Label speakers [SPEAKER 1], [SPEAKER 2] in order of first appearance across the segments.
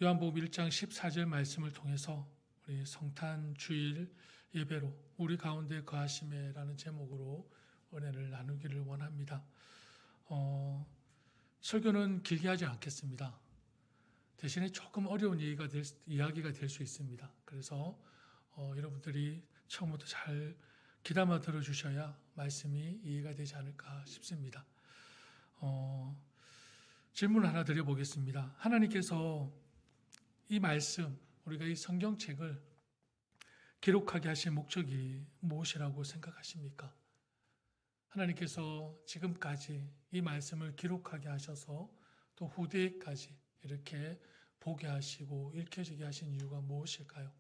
[SPEAKER 1] 요한복음 1장 14절 말씀을 통해서 우리 성탄 주일 예배로 우리 가운데 거하심에라는 제목으로 은혜를 나누기를 원합니다. 설교는 길게 하지 않겠습니다. 대신에 조금 어려운 이야기가 될 수 있습니다. 그래서 여러분들이 처음부터 잘 귀담아 들어주셔야 말씀이 이해가 되지 않을까 싶습니다. 질문을 하나 드려보겠습니다. 하나님께서 이 말씀, 우리가 이 성경책을 기록하게 하신 목적이 무엇이라고 생각하십니까? 하나님께서 지금까지 이 말씀을 기록하게 하셔서 또 후대까지 이렇게 보게 하시고 읽혀지게 하신 이유가 무엇일까요?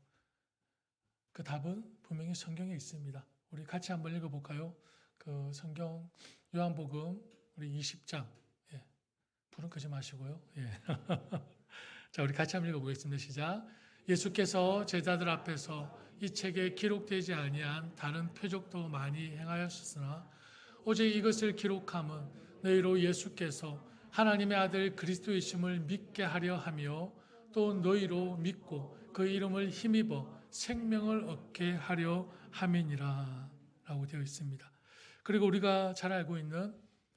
[SPEAKER 1] 그 답은 분명히 성경에 있습니다. 우리 같이 한번 읽어볼까요? 그 성경 요한복음 우리 20장 불은 끄지 마시고요. 자, 우리 같이 한번 읽어보겠습니다. 시작. 예수께서 제자들 앞에서 이 책에 기록되지 아니한 다른 표적도 많이 행하였으나 오직 이것을 기록함은 너희로 예수께서 하나님의 아들 그리스도이심을 믿게 하려 하며 또 너희로 믿고 그 이름을 힘입어 생명을 얻게 하려 함이니라 라고 되어 있습니다. 그리고 우리가 잘 알고 있는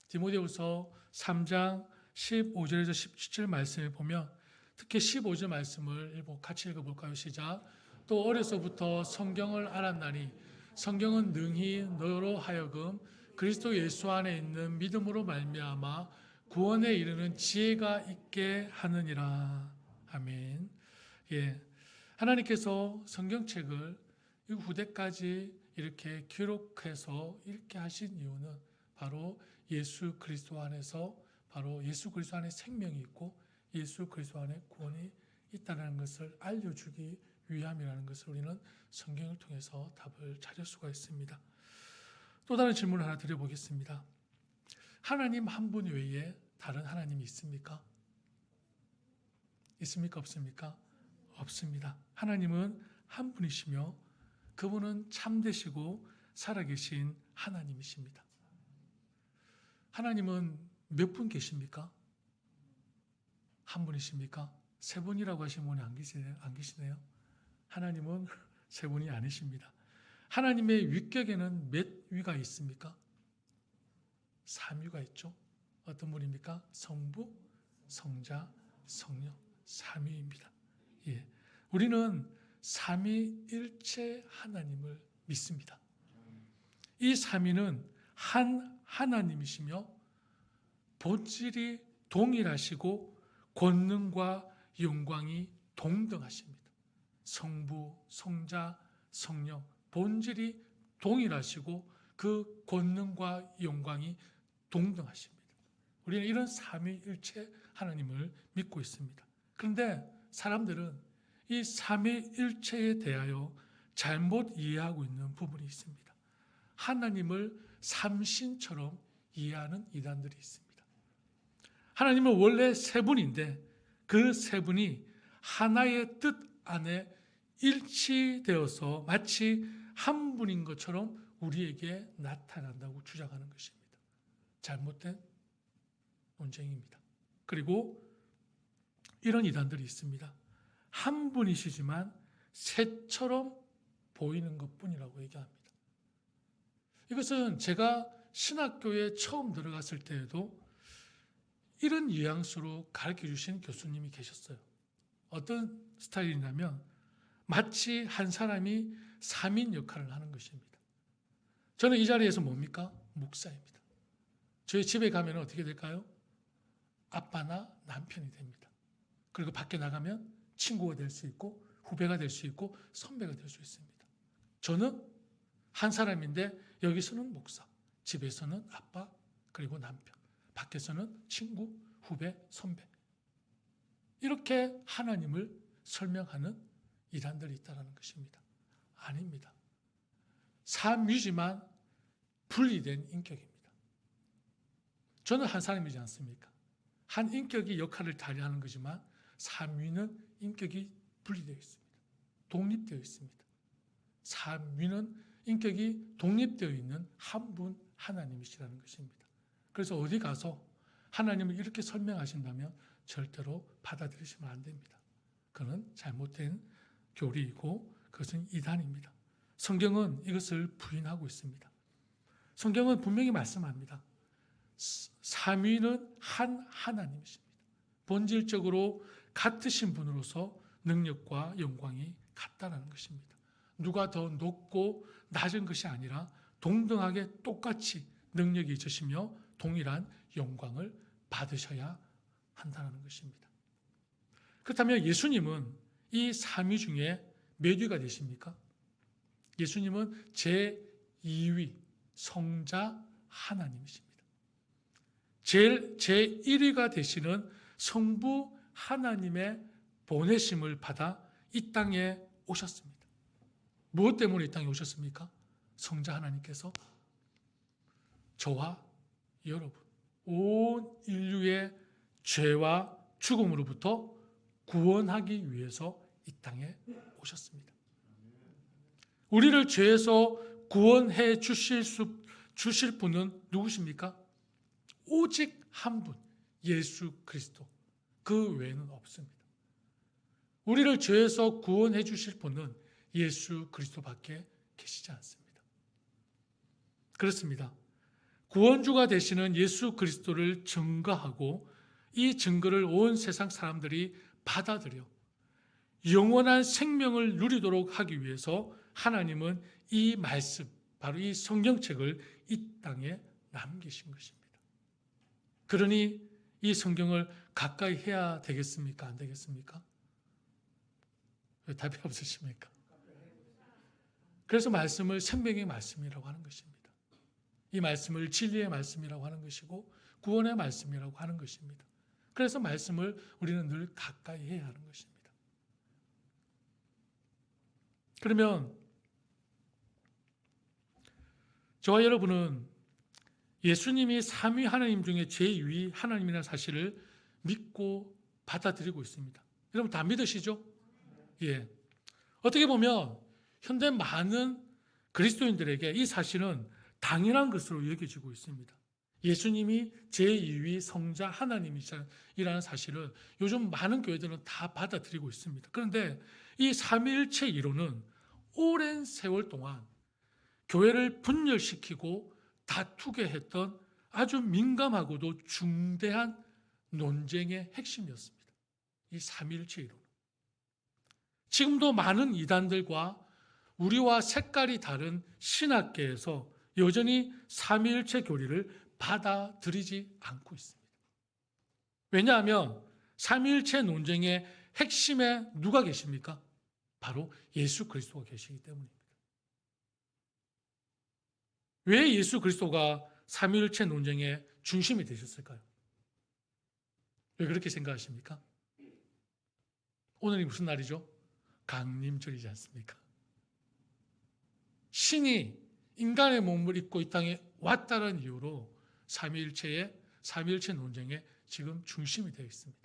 [SPEAKER 1] 디모데후서 3장 15절에서 17절 말씀을 보면 특히 15절 말씀을 같이 읽어볼까요? 시작. 또 어려서부터 성경을 알았나니 성경은 능히 너로 하여금 그리스도 예수 안에 있는 믿음으로 말미암아 구원에 이르는 지혜가 있게 하느니라. 아멘. 하나님께서 성경책을 이 후대까지 이렇게 기록해서 읽게 하신 이유는 바로 예수 그리스도 안에서 바로 예수 그리스도 안에 생명이 있고 예수 그리스도 안에 구원이 있다는 것을 알려주기 위함이라는 것을 우리는 성경을 통해서 답을 찾을 수가 있습니다. 또 다른 질문을 하나 드려보겠습니다. 하나님 한 분 외에 다른 하나님이 있습니까? 있습니까? 없습니까? 없습니다. 하나님은 한 분이시며 그분은 참되시고 살아계신 하나님이십니다. 하나님은 몇 분 계십니까? 한 분이십니까? 세 분이라고 하신 분이 안 계시네요. 하나님은 세 분이 아니십니다. 하나님의 위격에는 몇 위가 있습니까? 3위가 있죠. 어떤 분입니까? 성부, 성자, 성령 3위입니다. 우리는 삼위일체 하나님을 믿습니다. 이 3위는 한 하나님이시며 본질이 동일하시고 권능과 영광이 동등하십니다. 성부, 성자, 성령 본질이 동일하시고 그 권능과 영광이 동등하십니다. 우리는 이런 삼위일체 하나님을 믿고 있습니다. 그런데 사람들은 이 삼위일체에 대하여 잘못 이해하고 있는 부분이 있습니다. 하나님을 삼신처럼 이해하는 이단들이 있습니다. 하나님은 원래 세 분인데 그 세 분이 하나의 뜻 안에 일치되어서 마치 한 분인 것처럼 우리에게 나타난다고 주장하는 것입니다. 잘못된 논쟁입니다. 그리고 이런 이단들이 있습니다. 한 분이시지만 새처럼 보이는 것뿐이라고 얘기합니다. 이것은 제가 신학교에 처음 들어갔을 때에도 이런 뉘앙스로 가르쳐 주신 교수님이 계셨어요. 어떤 스타일이냐면 마치 한 사람이 3인 역할을 하는 것입니다. 저는 이 자리에서 뭡니까? 목사입니다. 저희 집에 가면 어떻게 될까요? 아빠나 남편이 됩니다. 그리고 밖에 나가면 친구가 될 수 있고 후배가 될 수 있고 선배가 될 수 있습니다. 저는 한 사람인데 여기서는 목사, 집에서는 아빠 그리고 남편, 밖에서는 친구, 후배, 선배. 이렇게 하나님을 설명하는 이단들이 있다는 것입니다. 아닙니다. 삼위지만 분리된 인격입니다. 저는 한 사람이지 않습니까? 한 인격이 역할을 다하는 거지만 삼위는 인격이 분리되어 있습니다. 독립되어 있습니다. 삼위는 인격이 독립되어 있는 한 분 하나님이시라는 것입니다. 그래서 어디 가서 하나님을 이렇게 설명하신다면 절대로 받아들이시면 안 됩니다. 그는 잘못된 교리이고 그것은 이단입니다. 성경은 이것을 부인하고 있습니다. 성경은 분명히 말씀합니다. 삼위는 한 하나님이십니다. 본질적으로 같으신 분으로서 능력과 영광이 같다는 것입니다. 누가 더 높고 낮은 것이 아니라 동등하게 똑같이 능력이 있으시며 동일한 영광을 받으셔야 한다는 것입니다. 그렇다면 예수님은 이 삼위 중에 몇 위가 되십니까? 예수님은 제2위 성자 하나님이십니다. 제1위가 되시는 성부 하나님의 보내심을 받아 이 땅에 오셨습니다. 무엇 때문에 이 땅에 오셨습니까? 성자 하나님께서 저와 여러분, 온 인류의 죄와 죽음으로부터 구원하기 위해서 이 땅에 오셨습니다. 우리를 죄에서 구원해 주실 분은 누구십니까? 오직 한 분, 예수 그리스도. 그 외에는 없습니다. 우리를 죄에서 구원해 주실 분은 예수 그리스도밖에 계시지 않습니다. 그렇습니다. 구원주가 되시는 예수 그리스도를 증거하고 이 증거를 온 세상 사람들이 받아들여 영원한 생명을 누리도록 하기 위해서 하나님은 이 말씀, 바로 이 성경책을 이 땅에 남기신 것입니다. 그러니 이 성경을 가까이 해야 되겠습니까? 안 되겠습니까? 왜 답이 없으십니까? 그래서 말씀을 생명의 말씀이라고 하는 것입니다. 이 말씀을 진리의 말씀이라고 하는 것이고 구원의 말씀이라고 하는 것입니다. 그래서 말씀을 우리는 늘 가까이 해야 하는 것입니다. 그러면 저와 여러분은 예수님이 삼위 하나님 중에 제2위 하나님이라는 사실을 믿고 받아들이고 있습니다. 여러분 다 믿으시죠? 예. 어떻게 보면 현대 많은 그리스도인들에게 이 사실은 당연한 것으로 여겨지고 있습니다. 예수님이 제2위 성자 하나님이라는 사실을 요즘 많은 교회들은 다 받아들이고 있습니다. 그런데 이 삼위일체 이론은 오랜 세월 동안 교회를 분열시키고 다투게 했던 아주 민감하고도 중대한 논쟁의 핵심이었습니다. 이 삼위일체 이론. 지금도 많은 이단들과 우리와 색깔이 다른 신학계에서 여전히 삼위일체 교리를 받아들이지 않고 있습니다. 왜냐하면 삼위일체 논쟁의 핵심에 누가 계십니까? 바로 예수 그리스도가 계시기 때문입니다. 왜 예수 그리스도가 삼위일체 논쟁의 중심이 되셨을까요? 왜 그렇게 생각하십니까? 오늘이 무슨 날이죠? 강림절이지 않습니까? 신이 인간의 몸을 입고 이 땅에 왔다는 이유로 삼위일체 논쟁의 지금 중심이 되어 있습니다.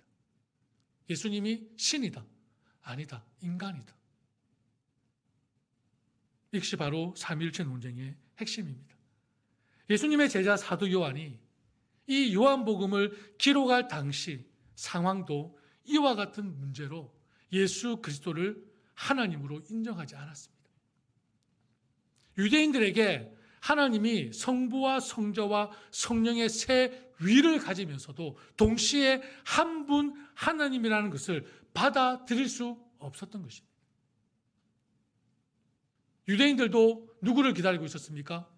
[SPEAKER 1] 예수님이 신이다, 아니다, 인간이다. 이것이 바로 삼위일체 논쟁의 핵심입니다. 예수님의 제자 사도 요한이 이 요한복음을 기록할 당시 상황도 이와 같은 문제로 예수 그리스도를 하나님으로 인정하지 않았습니다. 유대인들에게 하나님이 성부와 성자와 성령의 세 위를 가지면서도 동시에 한 분 하나님이라는 것을 받아들일 수 없었던 것입니다. 유대인들도 누구를 기다리고 있었습니까?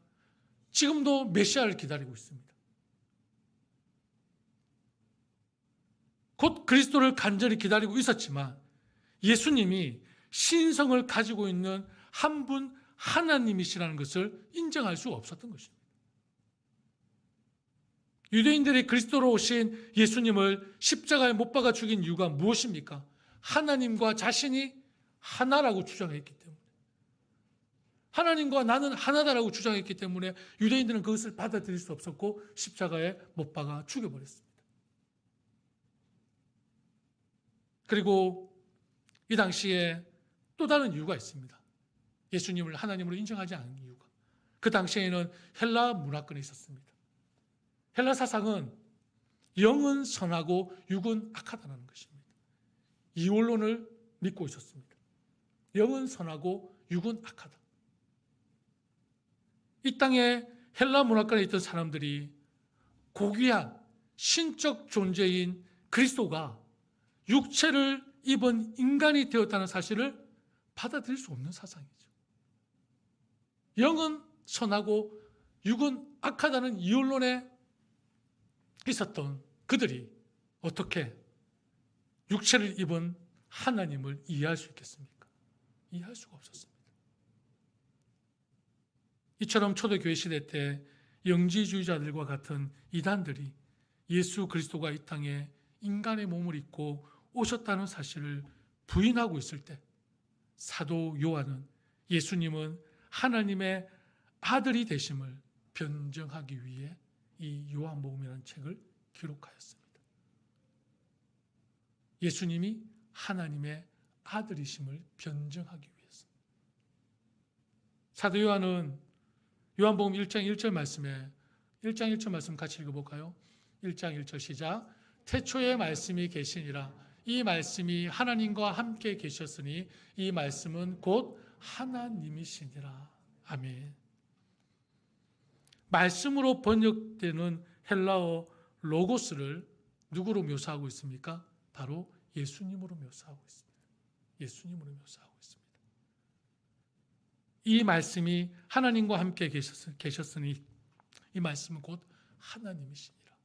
[SPEAKER 1] 지금도 메시아를 기다리고 있습니다. 곧 그리스도를 간절히 기다리고 있었지만 예수님이 신성을 가지고 있는 한 분 하나님이시라는 것을 인정할 수 없었던 것입니다. 유대인들이 그리스도로 오신 예수님을 십자가에 못 박아 죽인 이유가 무엇입니까? 하나님과 자신이 하나라고 주장했기 때문에, 하나님과 나는 하나다라고 주장했기 때문에 유대인들은 그것을 받아들일 수 없었고 십자가에 못 박아 죽여버렸습니다. 그리고 이 당시에 또 다른 이유가 있습니다. 예수님을 하나님으로 인정하지 않은 이유가, 그 당시에는 헬라 문화권이 있었습니다. 헬라 사상은 영은 선하고 육은 악하다는 것입니다. 이원론을 믿고 있었습니다. 영은 선하고 육은 악하다. 이 땅에 헬라 문화권에 있던 사람들이 고귀한 신적 존재인 그리스도가 육체를 입은 인간이 되었다는 사실을 받아들일 수 없는 사상이죠. 영은 선하고 육은 악하다는 이율론에 있었던 그들이 어떻게 육체를 입은 하나님을 이해할 수 있겠습니까? 이해할 수가 없었습니다. 이처럼 초대교회 시대 때 영지주의자들과 같은 이단들이 예수 그리스도가 이 땅에 인간의 몸을 입고 오셨다는 사실을 부인하고 있을 때 사도 요한은 예수님은 하나님의 아들이 되심을 변증하기 위해 이 요한복음이라는 책을 기록하였습니다. 예수님이 하나님의 아들이심을 변증하기 위해서. 사도 요한은 요한복음 1장 1절 말씀에 1장 1절 말씀 같이 읽어볼까요? 1장 1절 시작. 태초에 말씀이 계시니라. 이 말씀이 하나님과 함께 계셨으니 이 말씀은 곧 하나님이시니라. 아멘. 말씀으로 번역되는 헬라어 로고스를 누구로 묘사하고 있습니까? 바로 예수님으로 묘사하고 있습니다. 예수님으로 묘사하고 있습니다. 이 말씀이 하나님과 함께 계셨으니 이 말씀은 곧 하나님이시니라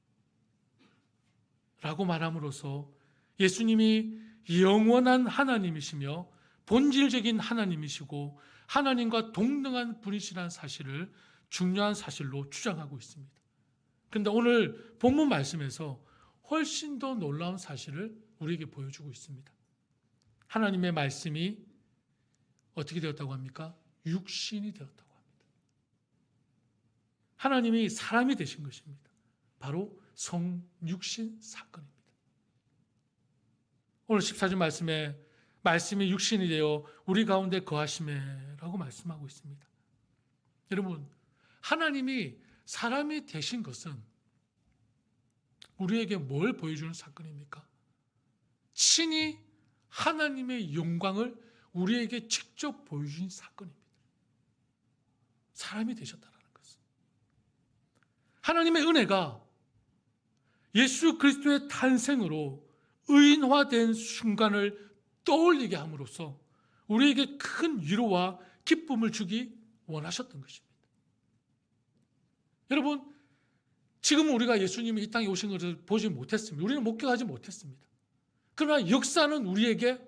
[SPEAKER 1] 라고 말함으로써 예수님이 영원한 하나님이시며 본질적인 하나님이시고 하나님과 동등한 분이시라는 사실을 중요한 사실로 주장하고 있습니다. 그런데 오늘 본문 말씀에서 훨씬 더 놀라운 사실을 우리에게 보여주고 있습니다. 하나님의 말씀이 어떻게 되었다고 합니까? 육신이 되었다고 합니다. 하나님이 사람이 되신 것입니다. 바로 성육신 사건입니다. 오늘 14절 말씀에 말씀이 육신이 되어 우리 가운데 거하시매라고 말씀하고 있습니다. 여러분, 하나님이 사람이 되신 것은 우리에게 뭘 보여주는 사건입니까? 친히 하나님의 영광을 우리에게 직접 보여주신 사건입니다. 사람이 되셨다는 것은. 하나님의 은혜가 예수 그리스도의 탄생으로 의인화된 순간을 떠올리게 함으로써 우리에게 큰 위로와 기쁨을 주기 원하셨던 것입니다. 여러분, 지금 우리가 예수님이 이 땅에 오신 것을 보지 못했습니다. 우리는 목격하지 못했습니다. 그러나 역사는 우리에게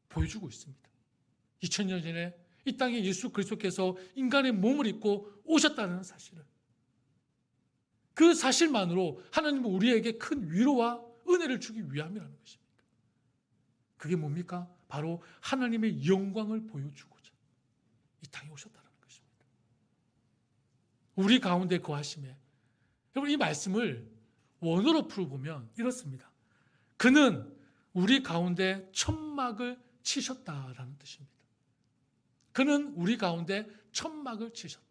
[SPEAKER 1] 보여주고 있습니다. 2000년 전에 이 땅에 예수 그리스도께서 인간의 몸을 입고 오셨다는 사실을, 그 사실만으로 하나님은 우리에게 큰 위로와 은혜를 주기 위함이라는 것입니다. 그게 뭡니까? 바로 하나님의 영광을 보여주고자 이 땅에 오셨다는 것입니다. 우리 가운데 거하심에, 여러분, 이 말씀을 원어로 풀어보면 이렇습니다. 그는 우리 가운데 천막을 치셨다라는 뜻입니다. 그는 우리 가운데 천막을 치셨다.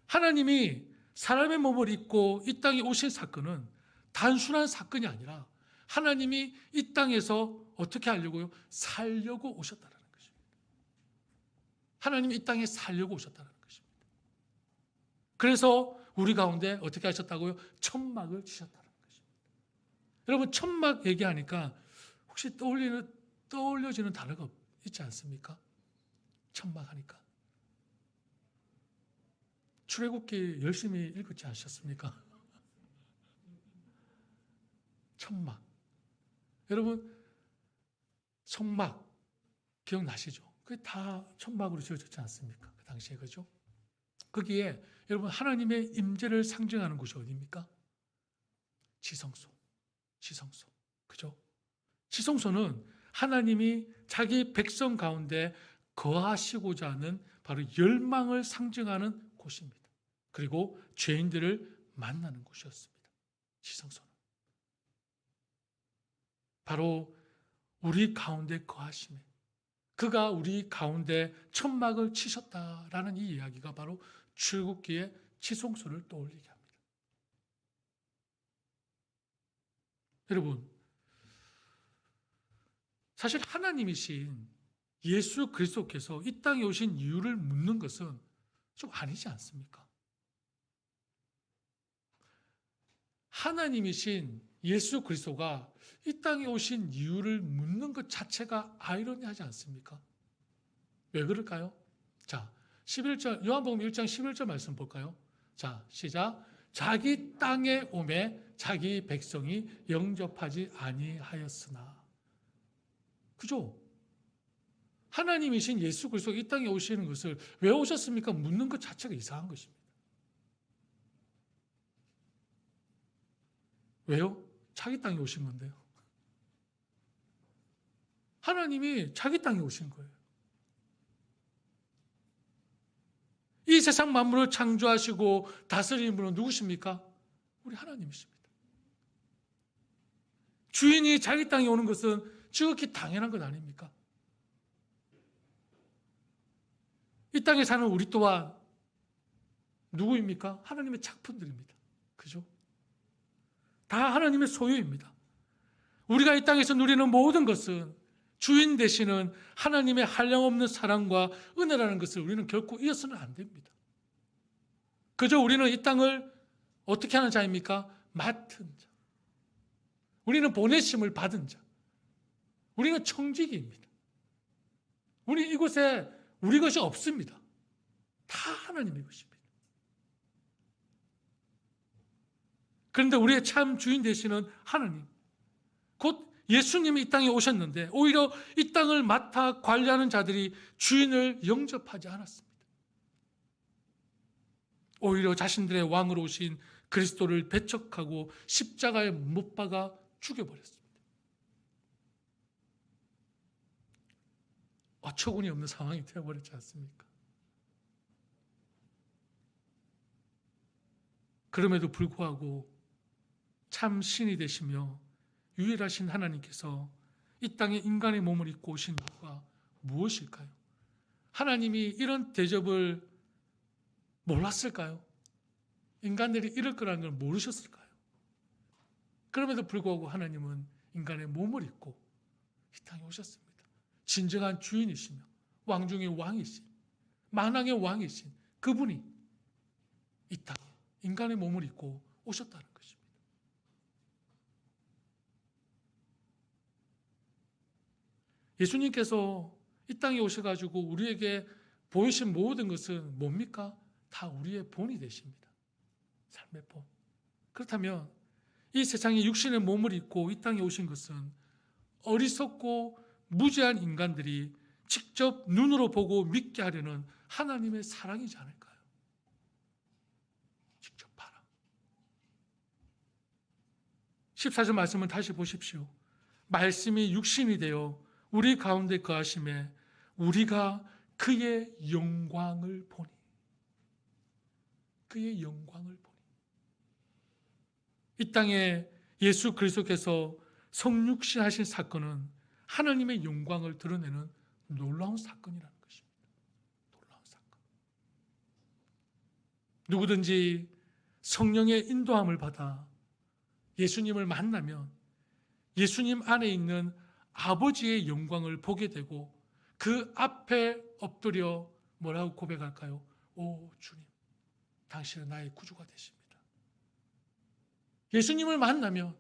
[SPEAKER 1] 하나님이 사람의 몸을 입고 이 땅에 오신 사건은 단순한 사건이 아니라 하나님이 이 땅에서 어떻게 하려고요? 살려고 오셨다는 것입니다. 하나님이 이 땅에 살려고 오셨다는 것입니다. 그래서 우리 가운데 어떻게 하셨다고요? 천막을 치셨다는 것입니다. 여러분, 천막 얘기하니까 혹시 떠올려지는 단어가 있지 않습니까? 천막 하니까. 출애굽기 열심히 읽었지 않으셨습니까? 천막. 여러분, 성막 기억나시죠? 그게 다 천막으로 지어졌지 않습니까? 그 당시에, 그죠? 거기에 여러분, 하나님의 임재를 상징하는 곳이 어디입니까? 지성소. 지성소. 그죠? 지성소는 하나님이 자기 백성 가운데 거하시고자 하는 바로 열망을 상징하는 곳입니다. 그리고 죄인들을 만나는 곳이었습니다. 지성소는. 바로 우리 가운데 거하심에, 그가 우리 가운데 천막을 치셨다라는 이 이야기가 바로 출애굽기의 지성소를 떠올리게 합니다. 여러분, 사실 하나님이신 예수 그리스도께서 이 땅에 오신 이유를 묻는 것은 좀 아니지 않습니까? 하나님이신 예수 그리스도가 이 땅에 오신 이유를 묻는 것 자체가 아이러니하지 않습니까? 왜 그럴까요? 자, 11절, 요한복음 1장 11절 말씀 볼까요? 자, 시작. 자기 땅에 오매 자기 백성이 영접하지 아니하였으나. 그죠? 하나님이신 예수 그리스도가 이 땅에 오시는 것을 왜 오셨습니까? 묻는 것 자체가 이상한 것입니다. 왜요? 자기 땅에 오신 건데요. 하나님이 자기 땅에 오신 거예요. 이 세상 만물을 창조하시고 다스리는 분은 누구십니까? 우리 하나님이십니다. 주인이 자기 땅에 오는 것은 지극히 당연한 것 아닙니까? 이 땅에 사는 우리 또한 누구입니까? 하나님의 작품들입니다. 그죠? 다 하나님의 소유입니다. 우리가 이 땅에서 누리는 모든 것은 주인 되시는 하나님의 한량없는 사랑과 은혜라는 것을 우리는 결코 잊어서는 안 됩니다. 그저 우리는 이 땅을 어떻게 하는 자입니까? 맡은 자. 우리는 보내심을 받은 자. 우리는 청지기입니다. 우리 이곳에 우리 것이 없습니다. 다 하나님의 것입니다. 그런데 우리의 참 주인 되시는 하나님, 곧 예수님이 이 땅에 오셨는데 오히려 이 땅을 맡아 관리하는 자들이 주인을 영접하지 않았습니다. 오히려 자신들의 왕으로 오신 그리스도를 배척하고 십자가에 못 박아 죽여버렸습니다. 어처구니 없는 상황이 되어버렸지 않습니까? 그럼에도 불구하고 참 신이 되시며 유일하신 하나님께서 이 땅에 인간의 몸을 입고 오신 이유가 무엇일까요? 하나님이 이런 대접을 몰랐을까요? 인간들이 이럴 거라는 걸 모르셨을까요? 그럼에도 불구하고 하나님은 인간의 몸을 입고 이 땅에 오셨습니다. 진정한 주인이시며 왕 중의 왕이신 만왕의 왕이신 그분이 이 땅에 인간의 몸을 입고 오셨다는 것입니다. 예수님께서 이 땅에 오셔가지고 우리에게 보이신 모든 것은 뭡니까? 다 우리의 본이 되십니다. 삶의 본. 그렇다면 이 세상에 육신의 몸을 입고 이 땅에 오신 것은 어리석고 무지한 인간들이 직접 눈으로 보고 믿게 하려는 하나님의 사랑이지 않을까요? 직접 봐라. 14절 말씀을 다시 보십시오. 말씀이 육신이 되어 우리 가운데 거하심에 우리가 그의 영광을 보니. 그의 영광을 보니. 이 땅에 예수 그리스도께서 성육신 하신 사건은 하나님의 영광을 드러내는 놀라운 사건이라는 것입니다. 놀라운 사건. 누구든지 성령의 인도함을 받아 예수님을 만나면 예수님 안에 있는 아버지의 영광을 보게 되고 그 앞에 엎드려 뭐라고 고백할까요? 오 주님, 당신은 나의 구주가 되십니다. 예수님을 만나면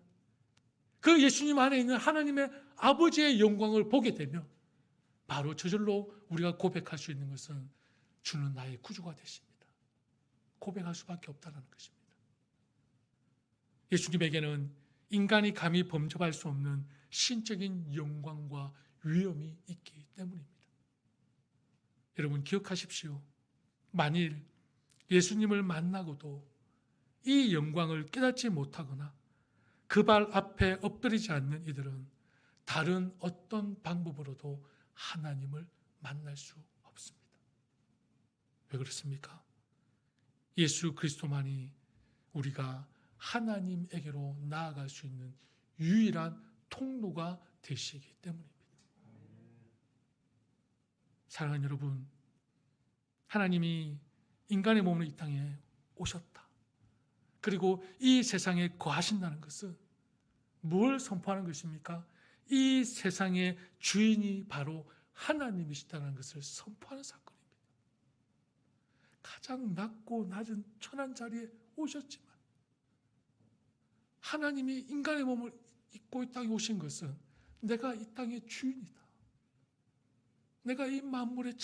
[SPEAKER 1] 그 예수님 안에 있는 하나님의 아버지의 영광을 보게 되면 바로 저절로 우리가 고백할 수 있는 것은 주는 나의 구주가 되십니다. 고백할 수밖에 없다는 것입니다. 예수님에게는 인간이 감히 범접할 수 없는 신적인 영광과 위엄이 있기 때문입니다. 여러분 기억하십시오. 만일 예수님을 만나고도 이 영광을 깨닫지 못하거나 그 발 앞에 엎드리지 않는 이들은 다른 어떤 방법으로도 하나님을 만날 수 없습니다. 왜 그렇습니까? 예수 그리스도만이 우리가 하나님에게로 나아갈 수 있는 유일한 통로가 되시기 때문입니다. 사랑하는 여러분, 하나님이 인간의 몸으로 이 땅에 오셨다. 그리고 이 세상에 거하신다는 것은 뭘 선포하는 것입니까? 이 세상의 주인이 바로 하나님이시다는 것을 선포하는 사건입니다. 가장 낮고 낮은 천한 자리에 오셨지만 하나님이 인간의 몸을 입고 이 땅에 오신 것은 내가 이 땅의 주인이다, 내가 이 만물의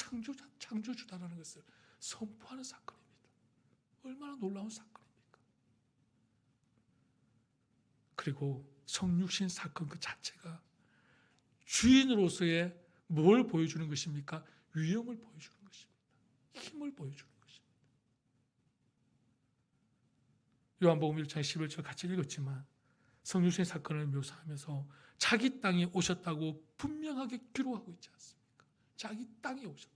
[SPEAKER 1] 창조주다라는 것을 선포하는 사건입니다. 얼마나 놀라운 사건입니까? 그리고 성육신 사건 그 자체가 주인으로서의 뭘 보여주는 것입니까? 위엄을 보여주는 것입니다. 힘을 보여주는 것입니다. 요한복음 1장 11절 같이 읽었지만 성육신 사건을 묘사하면서 자기 땅에 오셨다고 분명하게 기록하고 있지 않습니까? 자기 땅에 오셨다.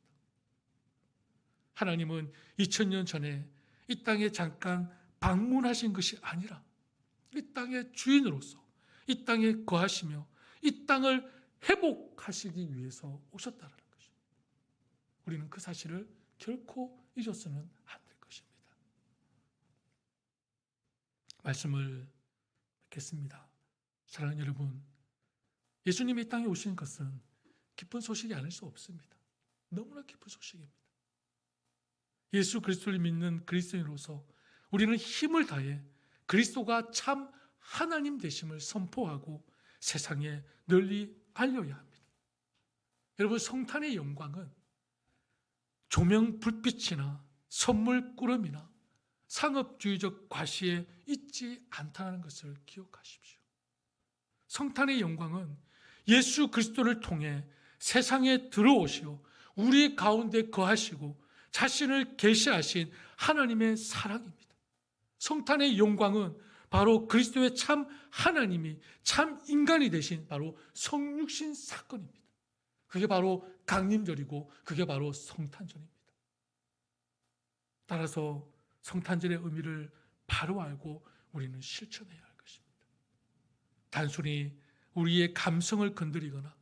[SPEAKER 1] 하나님은 2000년 전에 이 땅에 잠깐 방문하신 것이 아니라 이 땅의 주인으로서 이 땅에 거하시며 이 땅을 회복하시기 위해서 오셨다는 것입니다. 우리는 그 사실을 결코 잊어서는 안 될 것입니다. 말씀을 뵙겠습니다. 사랑하는 여러분, 예수님이 이 땅에 오신 것은 기쁜 소식이 아닐 수 없습니다. 너무나 기쁜 소식입니다. 예수 그리스도를 믿는 그리스도인으로서 우리는 힘을 다해 그리스도가 참 하나님 되심을 선포하고 세상에 널리 알려야 합니다. 여러분, 성탄의 영광은 조명 불빛이나 선물 꾸러미나 상업주의적 과시에 있지 않다는 것을 기억하십시오. 성탄의 영광은 예수 그리스도를 통해 세상에 들어오시어 우리 가운데 거하시고 자신을 계시하신 하나님의 사랑입니다. 성탄의 영광은 바로 그리스도의 참 하나님이 참 인간이 되신 바로 성육신 사건입니다. 그게 바로 강림절이고 그게 바로 성탄절입니다. 따라서 성탄절의 의미를 바로 알고 우리는 실천해야 할 것입니다. 단순히 우리의 감성을 건드리거나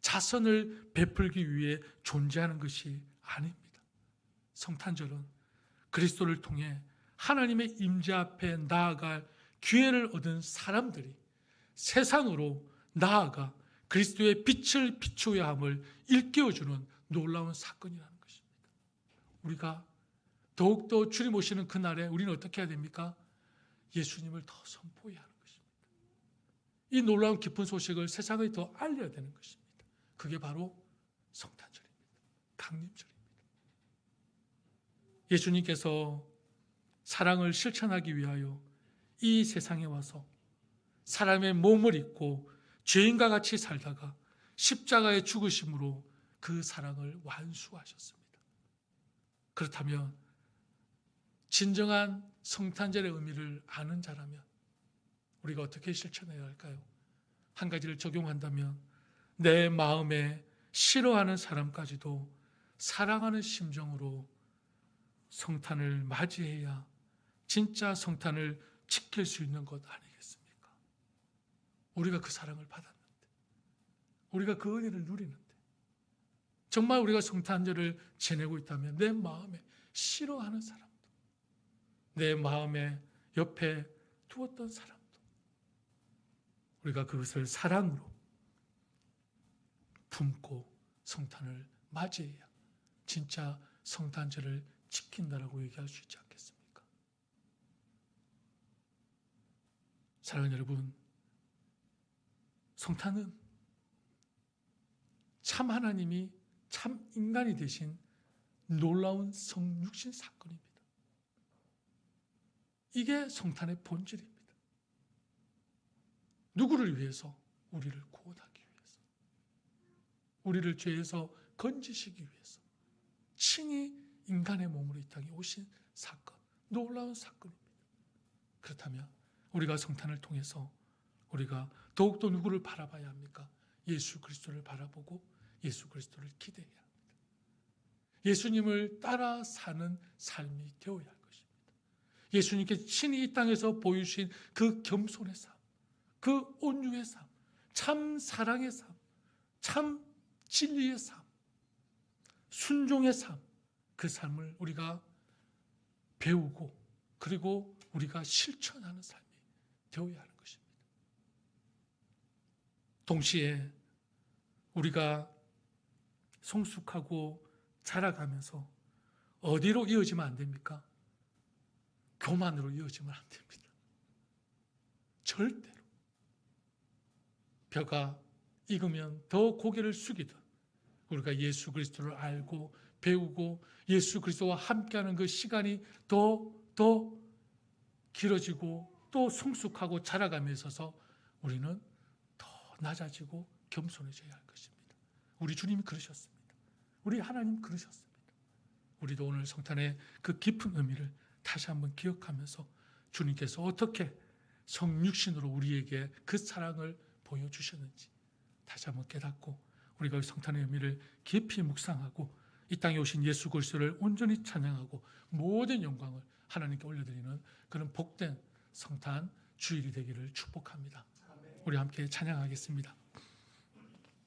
[SPEAKER 1] 자선을 베풀기 위해 존재하는 것이 아닙니다. 성탄절은 그리스도를 통해 하나님의 임재 앞에 나아갈 기회를 얻은 사람들이 세상으로 나아가 그리스도의 빛을 비추어야 함을 일깨워주는 놀라운 사건이라는 것입니다. 우리가 더욱더 주님 오시는 그날에 우리는 어떻게 해야 됩니까? 예수님을 더 선포해야 하는 것입니다. 이 놀라운 기쁜 소식을 세상에 더 알려야 되는 것입니다. 그게 바로 성탄절입니다. 강림절입니다. 예수님께서 사랑을 실천하기 위하여 이 세상에 와서 사람의 몸을 입고 죄인과 같이 살다가 십자가의 죽으심으로 그 사랑을 완수하셨습니다. 그렇다면 진정한 성탄절의 의미를 아는 자라면 우리가 어떻게 실천해야 할까요? 한 가지를 적용한다면 내 마음에 싫어하는 사람까지도 사랑하는 심정으로 성탄을 맞이해야 진짜 성탄을 지킬 수 있는 것 아니겠습니까? 우리가 그 사랑을 받았는데, 우리가 그 은혜를 누리는데, 정말 우리가 성탄절을 지내고 있다면 내 마음에 싫어하는 사람도, 내 마음에 옆에 두었던 사람도 우리가 그것을 사랑으로 품고 성탄을 맞이해야 진짜 성탄절을 지킨다라고 얘기할 수 있지 않겠습니까? 사랑하는 여러분, 성탄은 참 하나님이 참 인간이 되신 놀라운 성육신 사건입니다. 이게 성탄의 본질입니다. 누구를 위해서? 우리를 구원하기 위해서, 우리를 죄에서 건지시기 위해서 친히 인간의 몸으로 이 땅에 오신 사건, 놀라운 사건입니다. 그렇다면 우리가 성탄을 통해서 우리가 더욱더 누구를 바라봐야 합니까? 예수 그리스도를 바라보고 예수 그리스도를 기대해야 합니다. 예수님을 따라 사는 삶이 되어야 할 것입니다. 예수님께 친히 이 땅에서 보여주신 그 겸손의 삶, 그 온유의 삶, 참 사랑의 삶, 참 진리의 삶, 순종의 삶, 그 삶을 우리가 배우고 그리고 우리가 실천하는 삶이 되어야 하는 것입니다. 동시에 우리가 성숙하고 자라가면서 어디로 이어지면 안 됩니까? 교만으로 이어지면 안 됩니다. 절대로. 벼가 익으면 더 고개를 숙이듯 우리가 예수 그리스도를 알고 배우고 예수 그리스도와 함께하는 그 시간이 더 길어지고 또 성숙하고 자라감에 있어서 우리는 더 낮아지고 겸손해져야 할 것입니다. 우리 주님이 그러셨습니다. 우리 하나님 그러셨습니다. 우리도 오늘 성탄의 그 깊은 의미를 다시 한번 기억하면서 주님께서 어떻게 성육신으로 우리에게 그 사랑을 보여주셨는지 다시 한번 깨닫고 우리가 성탄의 의미를 깊이 묵상하고 이 땅에 오신 예수 그리스도를 온전히 찬양하고 모든 영광을 하나님께 올려드리는 그런 복된 성탄 주일이 되기를 축복합니다. 우리 함께 찬양하겠습니다.